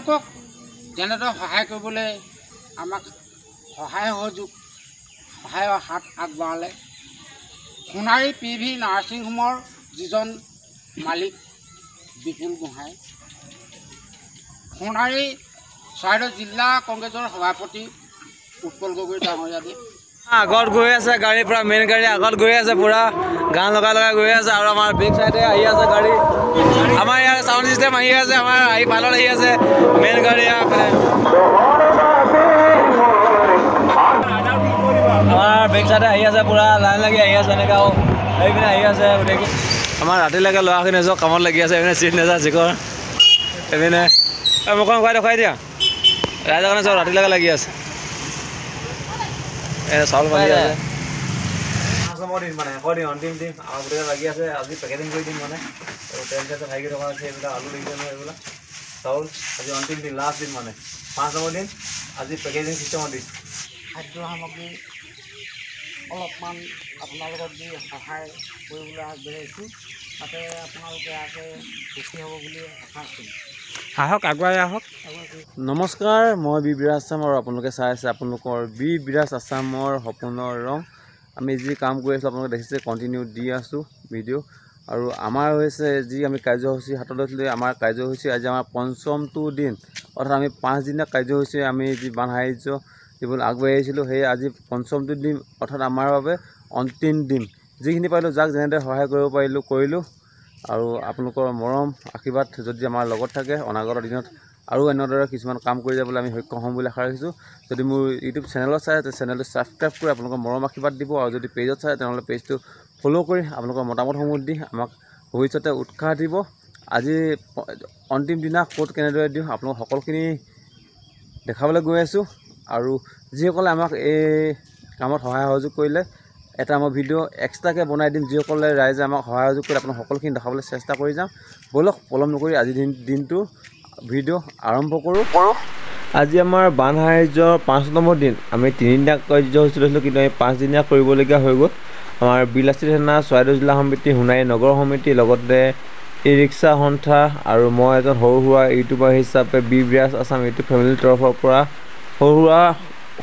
তেওঁলোকক যেনেদৰে সহায় কৰিবলৈ আমাক সহায়ৰ হাত আগবঢ়ালে সোণাৰী PV নাৰ্ছিং হোমৰ যিজন মালিক বিপুল গোহাঁই, সোণাৰী চৰাইদেউ জিলা কংগ্ৰেছৰ সভাপতি উৎপল গগৈ ডাঙৰীয়াদী আগত গৈ আছে গাড়ী, পুৰা মেইন গাড়ী আগত গৈ আছে, পুৰা গান লগাই গৈ আছে। আৰু আমাৰ বেক চাইডে আহি আছে গাড়ী, আমাৰ ইয়াৰ চাউণ্ড চিষ্টেম আহি আছে, আমাৰ পাইলট আহি আছে, মেইন গাড়ী আমাৰ বেক চাইডে আহি আছে, পুৰা লাইন লাগি আহি আছে, এনেকৈ আৰু এইপিনে আহি আছে গোটেই। আমাৰ ৰাতিলৈকে ল'ৰাখিনি নিজৰ কামত লাগি আছে, এইপিনে চিট নেজা চিকৰ, এইপিনে মুখখন দেখুৱাই দিয়া ৰাইজৰ কাৰণে চব ৰাতিলৈকে লাগি আছে। চাউল পালি আছে 5 নম্বৰ দিন মানে 100 দিন অন্তিম দিন আমাৰ গোটেই লাগি আছে। আজি পেকেজিং কৰি দিম মানে তেল চেল ভাগি থকা আছে, এইবিলাক আলু দেখিছে নহয়, এইবিলাক চাউল আজি অন্তিম দিন, লাষ্ট দিন মানে 5 নম্বৰ দিন। আজি পেকেজিং চিষ্টেমত দিম খাদ্য সামগ্ৰী অলপমান আপোনালোকক দি সহায় কৰিবলৈ আগবাঢ়িছোঁ, তাতে আপোনালোকে আকৌ সুখী হ'ব বুলি আশা কৰিম। আহক, আগুৱাই আহক। নমস্কাৰ, মই বি বিৰাজ আছাম আৰু আপোনালোকে চাই আছে আপোনালোকৰ বি বিৰাজ আছামৰ সপোনৰ ৰং। আমি যি কাম কৰি আছোঁ আপোনালোকে দেখিছে, কণ্টিনিউ দি আছোঁ ভিডিঅ'। আৰু আমাৰ হৈছে যি আমি কাৰ্যসূচী হাতত লৈছিলোঁ, আমাৰ কাৰ্যসূচী আজি আমাৰ 5মটো দিন, অৰ্থাৎ আমি 5 দিনীয়া কাৰ্যসূচী আমি যি বান সাহাৰ্য দিবলৈ আগবাঢ়ি আহিছিলোঁ, সেই আজি 5মটো দিন, অৰ্থাৎ আমাৰ বাবে অন্তিম দিন। যিখিনি পাৰিলোঁ, যাক যেনেদৰে সহায় কৰিব পাৰিলোঁ কৰিলোঁ। আৰু আপোনালোকৰ মৰম আশীৰ্বাদ যদি আমাৰ লগত থাকে, অনাগত দিনত আৰু এনেদৰে কিছুমান কাম কৰি যাবলৈ আমি সক্ষম হ'ম বুলি আশা ৰাখিছোঁ। যদি মোৰ ইউটিউব চেনেলত চাই চেনেলটো ছাবস্ক্ৰাইব কৰি আপোনালোকৰ মৰম আশীৰ্বাদ দিব, আৰু যদি পেজত চাই তেনেহ'লে পেজটো ফ'ল' কৰি আপোনালোকৰ মতামতসমূহ দি আমাক ভৱিষ্যতে উৎসাহ দিব। আজি অন্তিম দিনা ক'ত কেনেদৰে দিওঁ আপোনালোক সকলোখিনি দেখাবলৈ গৈ আছোঁ। আৰু যিসকলে আমাক এই কামত সহায় সহযোগ কৰিলে, এটা মই ভিডিঅ' এক্সট্ৰাকৈ বনাই দিম, যিসকলে ৰাইজে আমাক সহায় সহযোগ কৰি আপোনাক সকলোখিনি দেখাবলৈ চেষ্টা কৰি যাম। ব'লক পলম নকৰি আজিৰ দিনটো ভিডিঅ' আৰম্ভ কৰোঁ। আজি আমাৰ বান সাহাৰ্যৰ 5 নম্বৰ দিন। আমি 3 দিনীয়া কাৰ্যসূচী লৈছিলোঁ, কিন্তু আমি 5 দিনীয়া কৰিবলগীয়া হৈ গ'ল। আমাৰ বিলাসী থানা, চৰাইদেউ জিলা সমিতি, সোণাৰী নগৰ সমিতি, লগতে ই ৰিক্সা সন্থা আৰু মই এজন সৰু সুৰা ইউটিউবাৰ হিচাপে বি বিৰাজ আছাম ইউটিউব ফেমিলিৰ তৰফৰ পৰা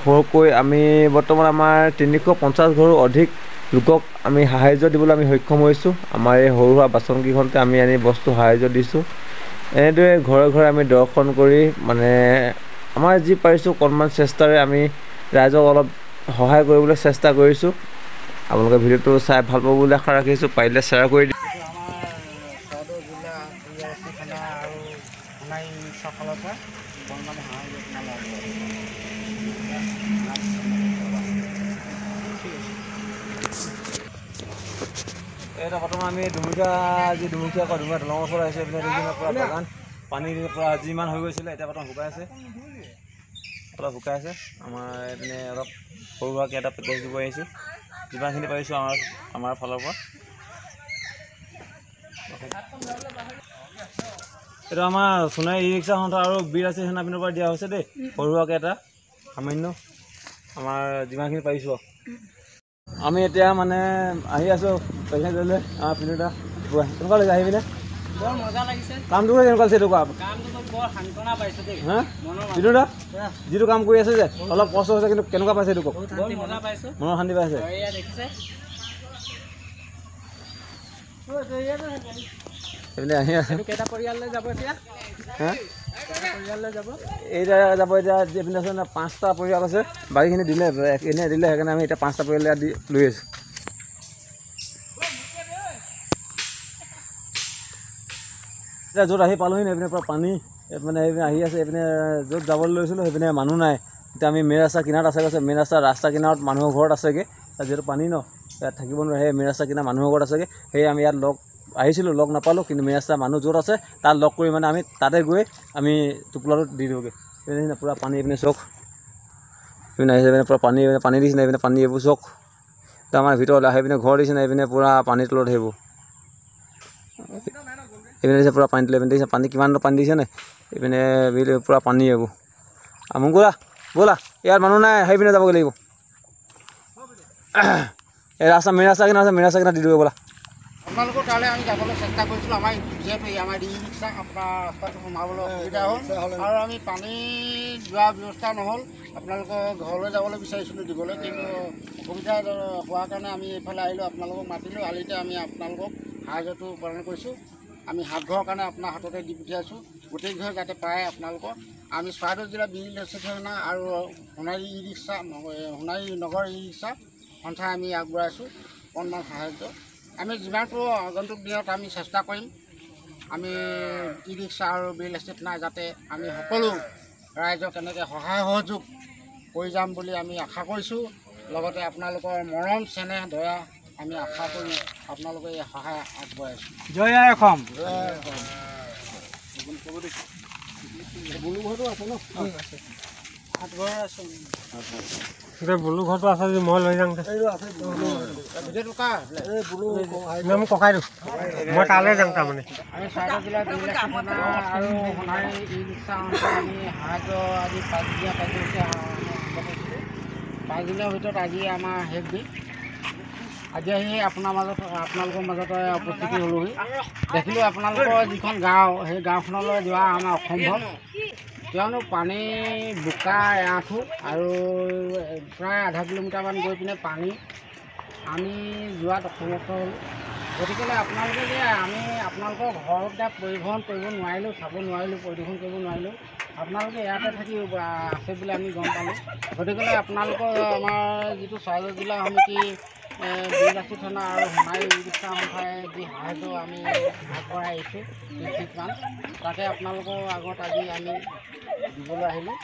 সৰুকৈ আমি বৰ্তমান আমাৰ 350 ঘৰো অধিক লোকক আমি সাহাৰ্য দিবলৈ আমি সক্ষম হৈছোঁ। আমাৰ এই সৰু সুৰা বাচনকেইখনতে আমি আনি বস্তু সাহাৰ্য দিছোঁ। এনেদৰে ঘৰে ঘৰে আমি দৰ্শন কৰি মানে আমাৰ যি পাৰিছোঁ অকণমান চেষ্টাৰে আমি ৰাইজক অলপ সহায় কৰিবলৈ চেষ্টা কৰিছোঁ। আপোনালোকে ভিডিঅ'টো চাই ভাল পাব বুলি আশা ৰাখিছোঁ, পাৰিলে শ্বেয়াৰ কৰি দিম। আমাৰ চৰাইদেউ জিলা বিলাসী থানা আৰু সোণাৰী ফালৰ পৰা বৰ্ণমান সাহাৰ্য এটা বৰ্তমান আমি দুমুখীয়া দলঙৰ ওচৰত আহিছোঁ। এইপিনে পৰা বাগান পানী পৰা যিমান হৈ গৈছিলে এতিয়া বৰ্তমান শুকাই আছে, অলপ শুকাই আছে। আমাৰ এইপিনে অলপ সৰু সুৰাকৈ এটা পেকেজ দিব আহিছোঁ, যিমানখিনি পাৰিছোঁ আমাৰ ফালৰ পৰা। এইটো আমাৰ সোণাৰী ই ৰিক্সা সন্থা আৰু বিৰাজী থানা পিনৰ পৰা দিয়া হৈছে দেই, সৰু সুৰাকৈ এটা সামান্য আমাৰ যিমানখিনি পাৰিছোঁ। আমি এতিয়া মানে আহি আছোঁ পেচেণ্ট লৈ আমাৰ পিনোটা কেনেকুৱা লাগিছে আহি পিনে? বৰ মজা লাগিছে, কামটো কৰি কেনেকুৱা লাগিছে? এইটো বৰ সান্তনা পাইছোঁ দেই। হা পিনোটা যিটো কাম কৰি আছে যে অলপ কষ্ট হৈছে, কিন্তু কেনেকুৱা পাইছে এইটো কওক? মজা পাইছোঁ, মনৰ শান্তি পাইছে। এইপিনে আহি আছে। কেইটা পৰিয়াললৈ যাব এতিয়া? হা পৰিয়াললৈ যাব এতিয়া যাব, এতিয়া এইপিনে আছে 5টা পৰিয়াল আছে, বাকীখিনি দিলে এনেই দিলে, সেইকাৰণে আমি এতিয়া 5টা পৰিয়াল দি লৈ আছোঁ। এতিয়া য'ত আহি পালোহি এইপিনে পৰা পানী মানে এইপিনে আহি আছে, এইপিনে য'ত যাবলৈ লৈছিলোঁ সেইপিনে মানুহ নাই। এতিয়া আমি মেইন ৰাস্তা কিনাৰত আছে গৈছে, মেইন ৰাস্তা কিনাৰত মানুহৰ ঘৰত আছেগৈ, যিহেতু পানী ন ইয়াত থাকিব নোৱাৰে, সেই মেইন ৰাস্তা কিনাৰত মানুহৰ ঘৰত আছেগৈ। সেয়ে আমি ইয়াত আহিছিলোঁ, লগ নাপালোঁ, কিন্তু মেইন ৰাস্তা মানুহ য'ত আছে তাত লগ কৰি মানে আমি তাতে গৈ আমি টোপোলাটো দি দিওঁগৈ। এইপিনে পূৰা পানী, এইপিনে চক এইপিনে আহিছে, এইপিনে পূৰা পানী দিছে, এইপিনে পানী এইবোৰ চক। এতিয়া আমাৰ ভিতৰত আহি পিনে ঘৰ দিছে, এইপিনে পূৰা পানীৰ তলত সেইবোৰ এইপিনে দিছে পূৰা পানী তলত, এইপিনে দিছে পানী, কিমান পানী দিছে নে এইপিনে পূৰা পানী এইবোৰ। মোক ব'লা ইয়াত মানুহ নাই, সেই পিনে যাবগৈ লাগিব। এই ৰাস্তা মেইন ৰাস্তা কিনাৰ আছে, মেইন ৰাস্তা কিনাৰ দি দিব ব'লা। আপোনালোকৰ তালৈ আমি যাবলৈ চেষ্টা কৰিছিলোঁ। আমাৰ যিহেতু আমাৰ ই ৰিক্সা আপোনাৰ ৰাস্তাটো সোমাবলৈ অসুবিধা হ'ল আৰু আমি পানী যোৱা ব্যৱস্থা নহ'ল। আপোনালোকৰ ঘৰলৈ যাবলৈ বিচাৰিছিলোঁ দিবলৈ, কিন্তু অসুবিধা হোৱাৰ কাৰণে আমি এইফালে আহিলোঁ, আপোনালোকক মাতিলোঁ। আলিতে আমি আপোনালোকক সাহায্যটো প্ৰদান কৰিছোঁ। আমি 7 ঘৰৰ কাৰণে আপোনাৰ হাততে দি পঠিয়াইছোঁ, গোটেই ঘৰ যাতে পায় আপোনালোকৰ। আমি চৰাইদেউ জিলা BLST থানা আৰু সোণাৰী ই ৰিক্সা সোণাৰী নগৰ ই ৰিক্সা সন্থাই আমি আগবঢ়াইছোঁ অকণমান সাহায্য। আমি যিমানটো আগন্তুক দিনত আমি চেষ্টা কৰিম। আমি ই ৰিক্সা আৰু BLST থানা যাতে আমি সকলো ৰাইজক এনেকৈ সহায় সহযোগ কৰি যাম বুলি আমি আশা কৰিছোঁ। লগতে আপোনালোকৰ মৰম চেনেহ দয়া আমি আশা কৰি আপোনালোকে এই সহায় আগবঢ়াইছোঁ। জয় আই অসম। বুলু ঘৰটো আছে ন? আছে। 7 ঘৰ আছে। বুলু ঘৰটো আছে যদি মই লৈ যাম। মোক ককাই দিওঁ, মই তালৈ যাম তাৰমানে। আমি চৰাইদেউ জিলাৰ BLST থানা আৰু সোণাৰী ই ৰিক্সা আমি সাহায্য আজি 5দিনীয়া কাৰ্যসূচী পাতিছিলোঁ। 5 দিনৰ ভিতৰত আজি আমাৰ শেষ দিন। আজি আহি আপোনালোকৰ মাজতে উপস্থিতি হ'লোহি। দেখিলোঁ আপোনালোকৰ যিখন গাঁও, সেই গাঁওখনলৈ যোৱা আমাৰ অসম্ভৱ, কিয়নো পানী বোকা এআঁঠু আৰু প্ৰায় আধা কিলোমিটাৰমান গৈ পিনে পানী আমি যোৱাত অসমৰ্থ হ'লোঁ। গতিকে আপোনালোকে যে আমি আপোনালোকৰ ঘৰত পৰিবহণ কৰিব নোৱাৰিলোঁ, চাব নোৱাৰিলোঁ, পৰিদৰ্শন কৰিব নোৱাৰিলোঁ, আপোনালোকে ইয়াতে থাকি আছে বুলি আমি গম পালোঁ। গতিকে আপোনালোকৰ আমাৰ যিটো চৰাইদেউ জিলা সমিতি BLST থানা আৰু সোণাৰী ই ৰিক্সা সন্থাই যি সাহায্য আমি আগবঢ়াই আহিছোঁ 30মান, তাকে আপোনালোকৰ আগত আজি আমি দিবলৈ আহিলোঁ।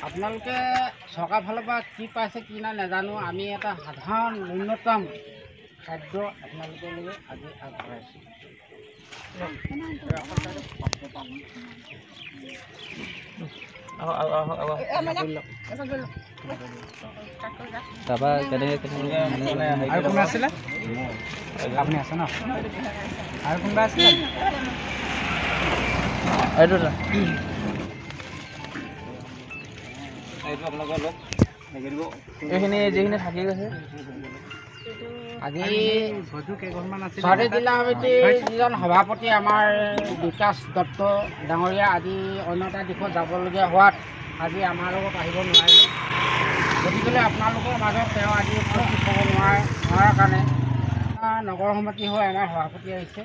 আপোনালোকে চৰকাৰৰ ফালৰ পৰা কি পাইছে কি নাই নাজানো, আমি এটা সাধাৰণ ন্যূনতম খাদ্য আপোনালোকলৈ আজি আগবঢ়াইছোঁ। তাৰপৰা কেনেকৈ আৰু কোনোবা আছিলে? আপুনি আছে ন? আৰু কোনোবা আছিলে? এইটো আপোনালোকৰ লগ এইখিনি যিখিনি থাকি গৈছে আজি চৰাইদেউ জিলা সমিতিৰ যিজন সভাপতি আমাৰ বিকাশ দত্ত ডাঙৰীয়া আজি অন্য এটা দিশত যাবলগীয়া হোৱাত আজি আমাৰ লগত আহিব নোৱাৰিলে। গতিকে আপোনালোকৰ মাজত তেওঁ আজি উপস্থিত হ'ব নোৱাৰাৰ কাৰণে নগৰ সমিতি হৈ আমাৰ সভাপতি আহিছে।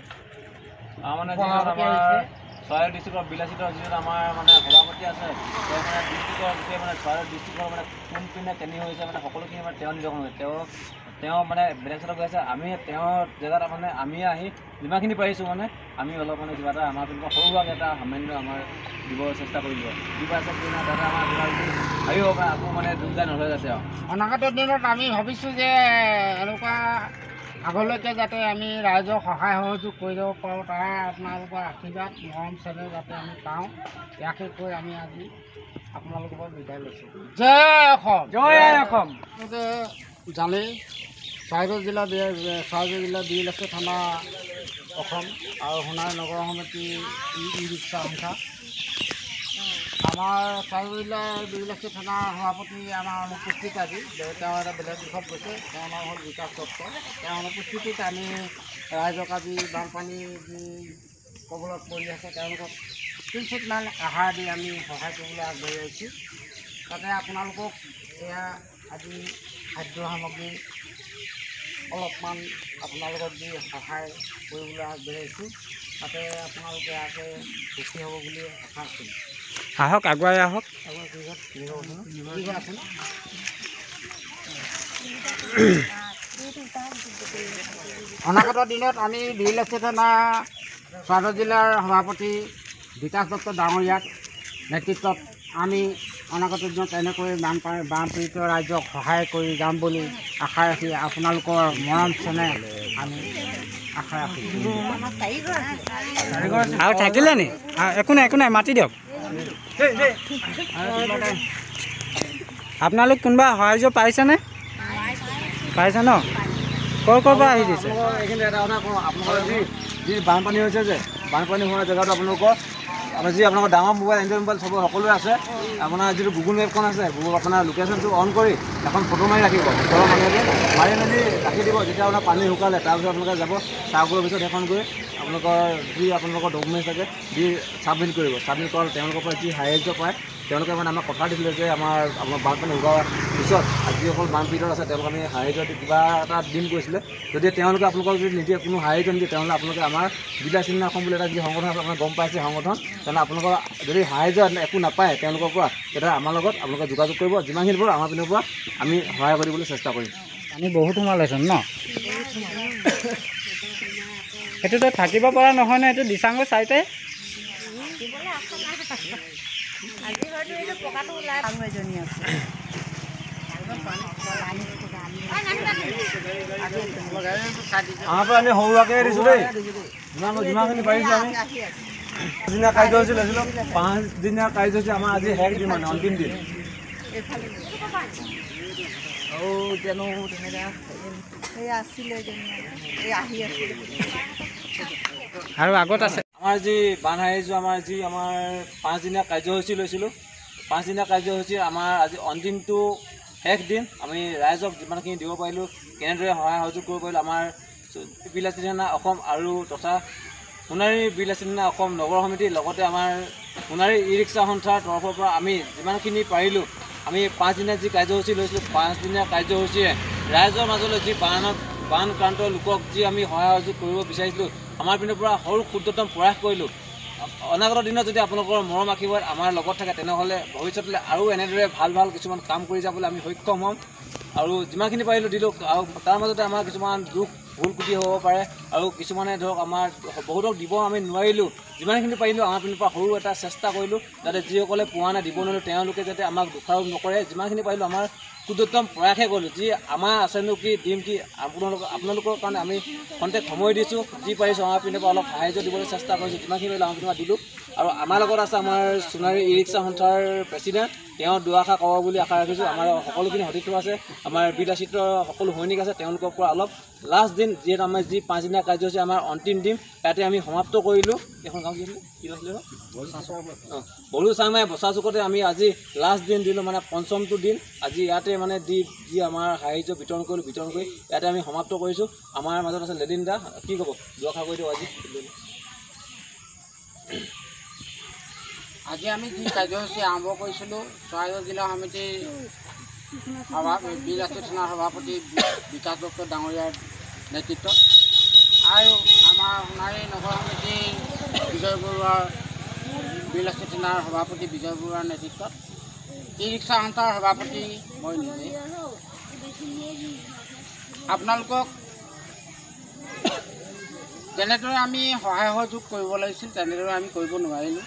চৰাইদেউ ডিষ্ট্ৰিক্টৰ বিলাসিতৰ যিজন আমাৰ মানে সভাপতি আছে, তেওঁ মানে ডিষ্ট্ৰিক্টৰ গোটেই মানে চৰাইদেউ ডিষ্ট্ৰিক্টৰ মানে কোনপিনে কেনি হৈছে মানে সকলোখিনি মানে তেওঁ নিৰ্দেশন হৈছে। তেওঁ মানে বেলেগ চাইডত গৈ আছে, আমি তেওঁৰ জেগাত মানে আমি আহি যিমানখিনি পাৰিছোঁ মানে আমি অলপ মানে কিবা এটা আমাৰ পিনে সৰু সুৰাকৈ এটা সামান্য আমাৰ দিব চেষ্টা কৰিব। কি পাইছে কি নাই তাতে আমাৰ কিবা ভাবিব পাৰে, আকৌ মানে যোনযাই নলৈ আছে আৰু অনাগত দিনত আমি ভাবিছোঁ যে এনেকুৱা আগলৈকে যাতে আমি ৰাইজক সহায় সহযোগ কৰি যাব পাৰোঁ, তাৰ আপোনালোকৰ আশীৰ্বাদ মৰম চেনেহ যাতে আমি পাওঁ, ইয়াকে কৈ আমি আজি আপোনালোকৰ পৰা বিদায় লৈছোঁ। জয় অসম। জয় আই অসম। আপোনালোকে জানেই চৰাইদেউ জিলা BLST থানা অসম আৰু সোণাৰী নগৰ সমিতি ই ৰিক্সা সন্থা। আমাৰ চৰাইদেউ জিলাৰ BLST থানাৰ সভাপতি আমাৰ অনুপস্থিত আজি, তেওঁ এটা বেলেগ দিশত গৈছে। তেওঁৰ নাম হ'ল বিকাশ দত্ত। তেওঁৰ অনুপস্থিতিত আমি ৰাইজক আজি বানপানী যি কবলত পৰি আছে তেওঁলোকক কিঞ্চিতমান আহাৰ দি আমি সহায় কৰিবলৈ আগবাঢ়ি আহিছোঁ। তাতে আপোনালোকক এয়া আজি খাদ্য সামগ্ৰী অলপমান আপোনালোকক দি সহায় কৰিবলৈ আগবাঢ়িছোঁ। তাতে আপোনালোকে ইয়াতে সুখী হ'ব বুলি আশা কৰিম। আহক, আগুৱাই আহক। অনাগত দিনত আমি BLST থানা চৰাইদেউ জিলাৰ সভাপতি বিকাশ দত্ত ডাঙৰীয়াক নেতৃত্বত আমি অনাগত দিনত এনেকৈ বানপীড়িত ৰাইজক সহায় কৰি যাম বুলি আশা ৰাখি আপোনালোকৰ মৰম চেনেহ আমি আশা ৰাখিছোঁ। আৰু থাকিলে নি? একো নাই মাতি দিয়ক। আপোনালোক কোনোবা সাহাৰ্য পাইছেনে? পাইছে ন? ক'ৰ পৰা আহি দিছে? এইখিনি এটা কথা কওঁ, আপোনালোকৰ যি বানপানী হৈছে যে বানপানী হোৱা জেগাটো আপোনালোকৰ আমাৰ যি আপোনালোকৰ ডাঙৰ মোবাইল এণ্ড্ৰইড মোবাইল চব সকলোৱে আছে আপোনাৰ যিটো গুগল মেপখন আছে গুগল আপোনাৰ লোকেশ্যনটো অন কৰি এখন ফটো মাৰি ৰাখিব ওচৰৰ মানুহে মাৰি মেলি ৰাখি দিব যেতিয়া আপোনাৰ পানী শুকালে তাৰপিছত আপোনালোকে যাব চাৰ্ভৰ পিছত সেইখন গৈ আপোনালোকৰ যি আপোনালোকৰ ডকুমেণ্টছ থাকে দি ছাবমিট কৰিব ছাবমিট কৰাৰ তেওঁলোকৰ পৰা যি সাহাৰ্য পায় তেওঁলোকে মানে আমাক কথা দিছিলে যে আমাৰ বানপানী শুকোৱাৰ পিছত যিসকল বানপীড়িত আছে তেওঁলোকে আমি সাহাৰ্য কিবা এটা দিম কৈছিলে যদি তেওঁলোকে আপোনালোকক যদি নিদিয়ে কোনো সাহাৰ্য নিদিয়ে তেনেহ'লে আপোনালোকে আমাৰ জিলা চিহ্ন অসম বুলি এটা যি সংগঠন আছে আপোনাৰ গম পাইছে সংগঠন তেনেহ'লে আপোনালোকৰ যদি সাহাৰ্য একো নাপায় তেওঁলোকৰ পৰা তেতিয়া আমাৰ লগত আপোনালোকে যোগাযোগ কৰিব যিমানখিনি পাৰোঁ আমাৰ পিনৰ পৰা আমি সহায় কৰিবলৈ চেষ্টা কৰিম পানী বহুত সোমালেচোন ন এইটোতো থাকিব পৰা নহয় ন এইটো দিচাংগৰ চাইতে আজি হয়তো এইটো পকাটো ওলাই আৰু এজনী আছে আমাৰ পৰা আমি সৰুৱাকৈ দিছোঁ দেই যিমানখিনি পাৰিছোঁ আমি 5 দিনীয়া কাৰ্যসূচী লৈছিলোঁ 5 দিনীয়া কাৰ্যসূচী আমাৰ আজি শেষ দিন মানে অন্তিম দিন আৰু জানো তেনেকৈ এই আছিলে এই আহি আছিলে আৰু আগত আছে আমাৰ যি বান সাহাৰ্য আমাৰ 5 দিনীয়া কাৰ্যসূচী লৈছিলোঁ 5 দিনীয়া কাৰ্যসূচী আমাৰ আজি অন্তিমটো শেষ দিন আমি ৰাইজক যিমানখিনি দিব পাৰিলোঁ কেনেদৰে সহায় সহযোগ কৰিব পাৰিলোঁ আমাৰ বিলাসী থানা অসম আৰু তথা সোণাৰী বিলাসী থানা অসম নগৰ সমিতিৰ লগতে আমাৰ সোণাৰী ই ৰিক্সা সন্থাৰ তৰফৰ পৰা আমি যিমানখিনি পাৰিলোঁ আমি 5 দিনীয়া যি কাৰ্যসূচী লৈছিলোঁ 5 দিনীয়া কাৰ্যসূচীৰে ৰাইজৰ মাজলৈ যি বানক্ৰান্ত লোকক যি আমি সহায় সহযোগ কৰিব বিচাৰিছিলোঁ আমাৰ পিনৰ পৰা সৰু ক্ষুদ্ৰতম প্ৰয়াস কৰিলোঁ অনাগত দিনত যদি আপোনালোকৰ মৰম আশীৰ্বাদ আমাৰ লগত থাকে তেনেহ'লে ভৱিষ্যতলৈ আৰু এনেদৰে ভাল কিছুমান কাম কৰি যাবলৈ আমি সক্ষম হ'ম আৰু যিমানখিনি পাৰিলোঁ দিলোঁ আৰু তাৰ মাজতে আমাৰ কিছুমান দুখ ভুল ক্ৰুটি হ'ব পাৰে আৰু কিছুমানে ধৰক আমাৰ বহুতক দিব আমি নোৱাৰিলোঁ যিমানখিনি পাৰিলোঁ আমাৰ পিনৰ পৰা সৰু এটা চেষ্টা কৰিলোঁ যাতে যিসকলে পোৱা নাই দিব নোৱাৰিলোঁ তেওঁলোকে যাতে আমাক দোষাৰোপ নকৰে যিমানখিনি পাৰিলোঁ আমাৰ ক্ষুদ্ৰতম প্ৰয়াসে কৰিলোঁ যি আমাৰ আছেনো কি দিম কি আপোনালোকৰ কাৰণে আমি খন্তেক সময় দিছোঁ যি পাৰিছোঁ আমাৰ পিনৰ পৰা অলপ সাহাৰ্য দিবলৈ চেষ্টা কৰিছোঁ যিমানখিনি পাৰিলোঁ আমাৰ পিনৰ পৰা দিলোঁ আৰু আমাৰ লগত আছে আমাৰ সোণাৰী ই ৰিক্সা সন্থাৰ প্ৰেচিডেণ্ট তেওঁ দুআষাৰ ক'ব বুলি আশা ৰাখিছোঁ আমাৰ সকলোখিনি সতীৰ্থ আছে আমাৰ বিলাসিত সকলো সৈনিক আছে তেওঁলোকৰ পৰা অলপ লাষ্ট দিন যিহেতু আমাৰ যি 5 দিনীয়া কাৰ্যসূচী আমাৰ অন্তিম দিন তাতে আমি সমাপ্ত কৰিলোঁ এখন গাঁও কি আছিলে বড়ো চাংমাই বচা চুকতে আমি আজি লাষ্ট দিন দিলোঁ মানে পঞ্চমটো দিন আজি ইয়াতে মানে যি আমাৰ সাহাৰ্য বিতৰণ কৰি ইয়াতে আমি সমাপ্ত কৰিছোঁ আমাৰ মাজত আছে লেডিন দা কি ক'ব দুআষাৰ কৰি দিওঁ আজি আমি যি কাৰ্যসূচী আৰম্ভ কৰিছিলোঁ চৰাইদেউ জিলা সমিতিৰ বিলাসী থানাৰ সভাপতি বিকাশ দত্ত ডাঙৰীয়াৰ নেতৃত্বত আৰু আমাৰ সোণাৰী নগৰ সমিতিৰ বিজয় বৰুৱাৰ বিলাসী থানাৰ সভাপতি বিজয় বৰুৱাৰ নেতৃত্বত ই ৰিক্সা সন্থাৰ সভাপতি মই নিজে আপোনালোকক যেনেদৰে আমি সহায় সহযোগ কৰিব লাগিছিল তেনেদৰে আমি কৰিব নোৱাৰিলোঁ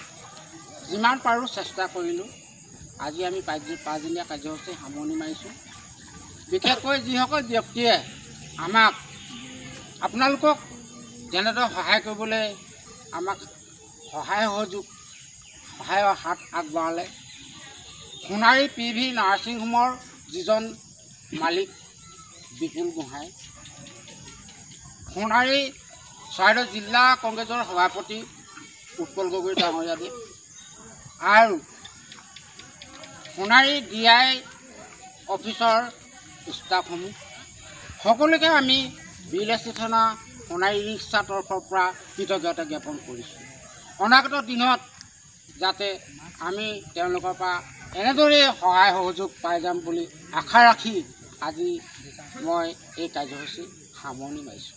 যিমান পাৰোঁ চেষ্টা কৰিলোঁ আজি আমি 5 দিনীয়া কাৰ্যসূচী সামৰণি মাৰিছোঁ বিশেষকৈ যিসকল ব্যক্তিয়ে আমাক আপোনালোকক যেনেদৰে সহায় কৰিবলৈ আমাক সহায়ৰ হাত আগবঢ়ালে সোণাৰী PV নাৰ্ছিং হোমৰ যিজন মালিক বিপুল গোহাঁই সোণাৰী চৰাইদেউ জিলা কংগ্ৰেছৰ সভাপতি উৎপল গগৈ ডাঙৰীয়াদেৱ আৰু সোণাৰী DI অফিচৰ ষ্টাফসমূহ সকলোকে আমি বিলাসী থানা সোণাৰী ৰিক্সা তৰফৰ পৰা কৃতজ্ঞতা জ্ঞাপন কৰিছোঁ অনাগত দিনত যাতে আমি তেওঁলোকৰ পৰা এনেদৰে সহায় সহযোগ পাই যাম বুলি আশা ৰাখি আজি মই এই কাৰ্যসূচী সামৰণি মাৰিছোঁ